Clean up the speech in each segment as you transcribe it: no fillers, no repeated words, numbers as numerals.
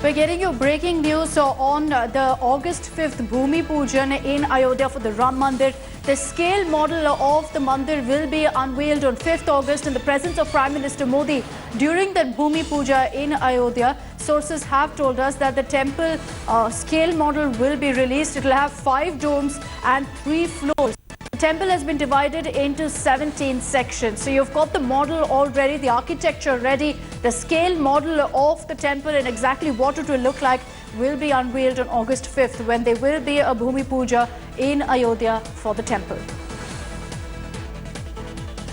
We're getting you breaking news on the August 5th Bhumi Pujan in Ayodhya for the Ram Mandir. The scale model of the Mandir will be unveiled on 5th August in the presence of Prime Minister Modi. During the Bhumi Puja in Ayodhya, sources have told us that the temple scale model will be released. It will have 5 domes and 3 floors. The temple has been divided into 17 sections. So you've got the model already, the architecture ready, the scale model of the temple and exactly what it will look like will be unveiled on August 5th when there will be a Bhumi Puja in Ayodhya for the temple.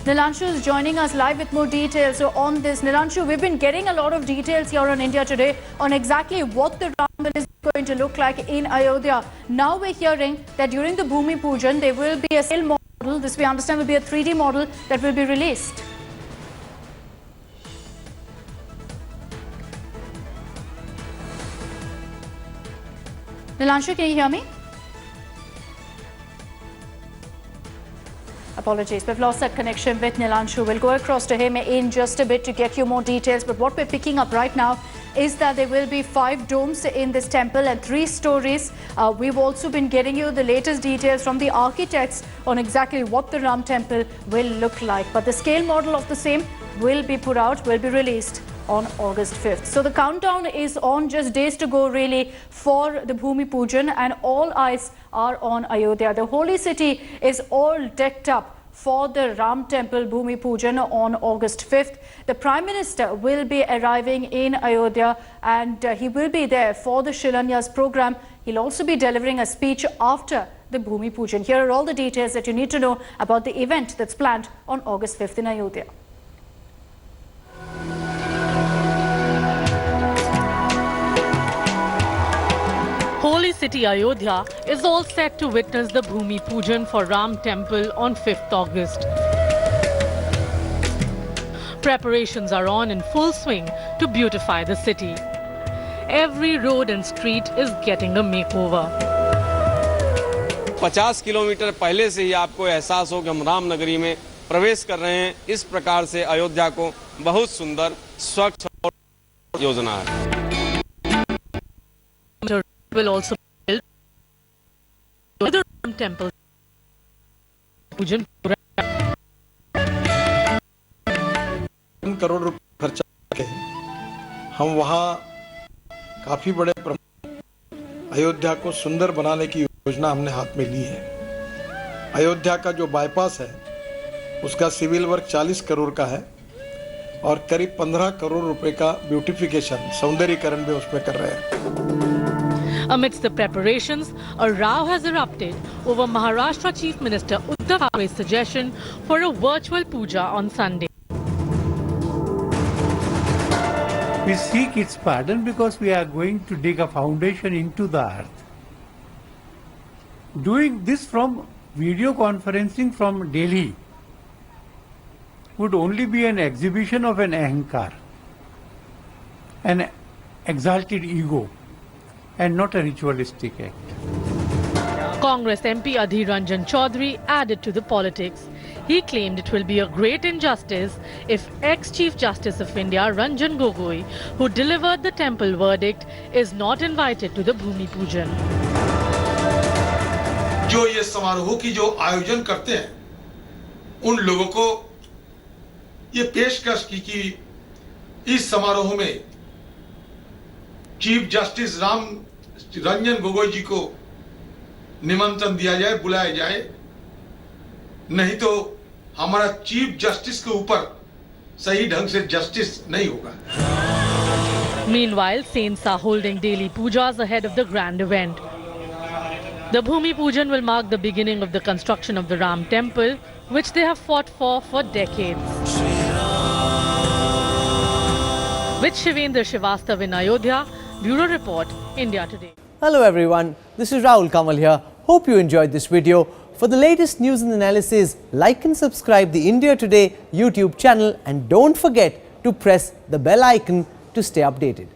Nilanshu is joining us live with more details on this. Nilanshu, we've been getting a lot of details here on India Today on exactly what the Ram is going to look like in Ayodhya. Now we're hearing that during the Bhumi Pujan, there will be a scale model. This we understand will be a 3D model that will be released. Nilanshu, can you hear me? Apologies, we've lost that connection with Nilanshu. We'll go across to him in just a bit to get you more details. But what we're picking up right now is that there will be 5 domes in this temple and 3 stories. We've also been getting you the latest details from the architects on exactly what the Ram temple will look like. But the scale model of the same will be put out, will be released on August 5th. So the countdown is on, just days to go really for the Bhumi Pujan, and all eyes are on Ayodhya. The holy city is all decked up for the Ram temple Bhumi Pujan on August 5th. The Prime Minister will be arriving in Ayodhya and he will be there for the Shilanyas program. He'll also be delivering a speech after the Bhumi Pujan. Here are all the details that you need to know about the event that's planned on August 5th in Ayodhya. Holy city Ayodhya is all set to witness the Bhumi Pujan for Ram temple on 5th August. Preparations are on in full swing to beautify the city. Every road and street is getting a makeover. 50 kilometre पहले से ही आपको एहसास हो कि हम राम नगरी में प्रवेश कर रहे हैं। इस प्रकार से अयोध्या को बहुत सुंदर स्वच्छ और योजना है। Will also build the Ram temple. Pujan crore रुपए खर्चा करके हम वहाँ काफी बड़े अयोध्या को सुंदर बनाने की योजना हमने हाथ में ली है। अयोध्या का जो बाईपास है उसका सिविल वर्क 40 करोड़ का है और करीब 15 करोड़ रुपए का ब्यूटिफिकेशन सौंदर्यीकरण भी उसमें कर रहे हैं। Amidst the preparations, a row has erupted over Maharashtra Chief Minister Uddhav Thackeray's suggestion for a virtual puja on Sunday. We seek its pardon because we are going to dig a foundation into the earth. Doing this from video conferencing from Delhi would only be an exhibition of an ahankar, an exalted ego, and not a ritualistic act. Congress MP Adhir Ranjan Chaudhary added to the politics. He claimed it will be a great injustice if ex-Chief Justice of India Ranjan Gogoi, who delivered the temple verdict, is not invited to the Bhumi Pujan. जो ये समारोह की जो आयोजन करते हैं, उन लोगों को ये पेशकश की कि इस समारोह में चीफ जस्टिस रंजन गोगोई जी को निमंत्रण दिया जाए, बुलाया जाए, नहीं तो हमारा चीफ जस्टिस के ऊपर सही ढंग से जस्टिस नहीं होगा। Meanwhile, saints are holding daily pujas ahead of the grand event. The Bhumi Pujan will mark the beginning of the construction of the Ram temple, which they have fought for decades. With Shivendra Srivastav in Ayodhya, Bureau Report, India Today. Hello everyone, this is Rahul Kamal here. Hope you enjoyed this video. For the latest news and analysis, like and subscribe the India Today YouTube channel and don't forget to press the bell icon to stay updated.